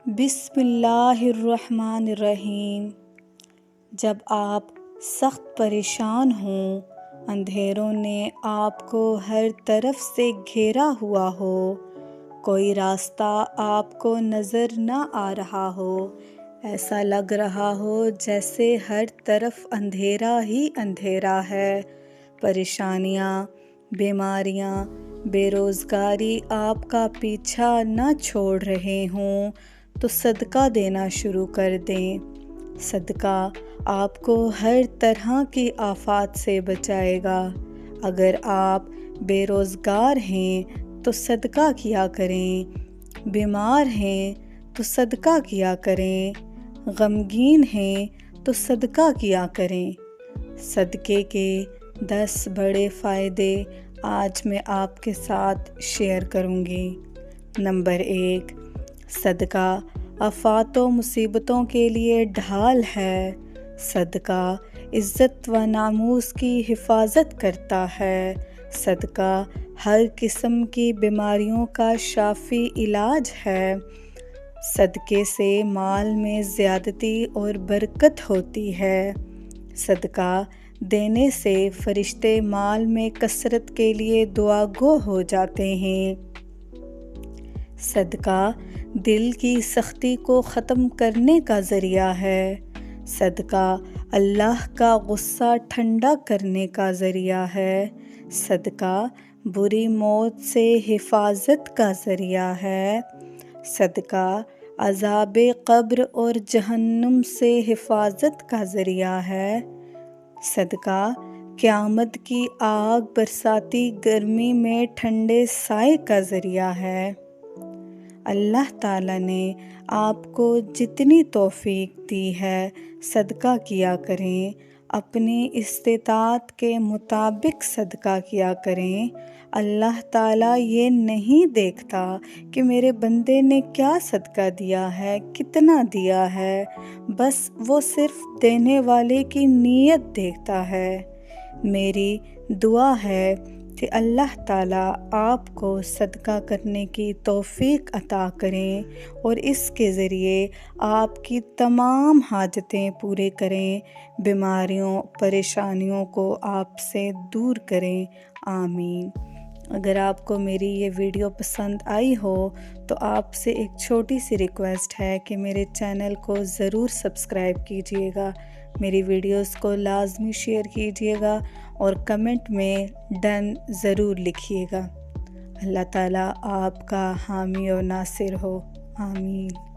بسم اللہ الرحمن الرحیم۔ جب آپ سخت پریشان ہوں، اندھیروں نے آپ کو ہر طرف سے گھیرا ہوا ہو، کوئی راستہ آپ کو نظر نہ آ رہا ہو، ایسا لگ رہا ہو جیسے ہر طرف اندھیرا ہی اندھیرا ہے، پریشانیاں، بیماریاں، بے روزگاری آپ کا پیچھا نہ چھوڑ رہے ہوں تو صدقہ دینا شروع کر دیں۔ صدقہ آپ کو ہر طرح کی آفات سے بچائے گا۔ اگر آپ بے روزگار ہیں تو صدقہ کیا کریں، بیمار ہیں تو صدقہ کیا کریں، غمگین ہیں تو صدقہ کیا کریں۔ صدقے کے 10 بڑے فائدے آج میں آپ کے ساتھ شیئر کروں گی۔ نمبر 1، صدقہ آفات و مصیبتوں کے لیے ڈھال ہے۔ صدقہ عزت و ناموس کی حفاظت کرتا ہے۔ صدقہ ہر قسم کی بیماریوں کا شافی علاج ہے۔ صدقے سے مال میں زیادتی اور برکت ہوتی ہے۔ صدقہ دینے سے فرشتے مال میں کثرت کے لیے دعا گو ہو جاتے ہیں۔ صدقہ دل کی سختی کو ختم کرنے کا ذریعہ ہے۔ صدقہ اللہ کا غصہ ٹھنڈا کرنے کا ذریعہ ہے۔ صدقہ بری موت سے حفاظت کا ذریعہ ہے۔ صدقہ عذاب قبر اور جہنم سے حفاظت کا ذریعہ ہے۔ صدقہ قیامت کی آگ برساتی گرمی میں ٹھنڈے سائے کا ذریعہ ہے۔ اللہ تعالیٰ نے آپ کو جتنی توفیق دی ہے، صدقہ کیا کریں، اپنی استطاعت کے مطابق صدقہ کیا کریں۔ اللہ تعالیٰ یہ نہیں دیکھتا کہ میرے بندے نے کیا صدقہ دیا ہے، کتنا دیا ہے، بس وہ صرف دینے والے کی نیت دیکھتا ہے۔ میری دعا ہے کہ اللہ تعالیٰ آپ کو صدقہ کرنے کی توفیق عطا کریں اور اس کے ذریعے آپ کی تمام حاجتیں پورے کریں، بیماریوں، پریشانیوں کو آپ سے دور کریں، آمین۔ اگر آپ کو میری یہ ویڈیو پسند آئی ہو تو آپ سے ایک چھوٹی سی ریکویسٹ ہے کہ میرے چینل کو ضرور سبسکرائب کیجیے گا، میری ویڈیوز کو لازمی شیئر کیجیے گا اور کمنٹ میں ڈن ضرور لکھیے گا۔ اللہ تعالیٰ آپ کا حامی و ناصر ہو، آمین۔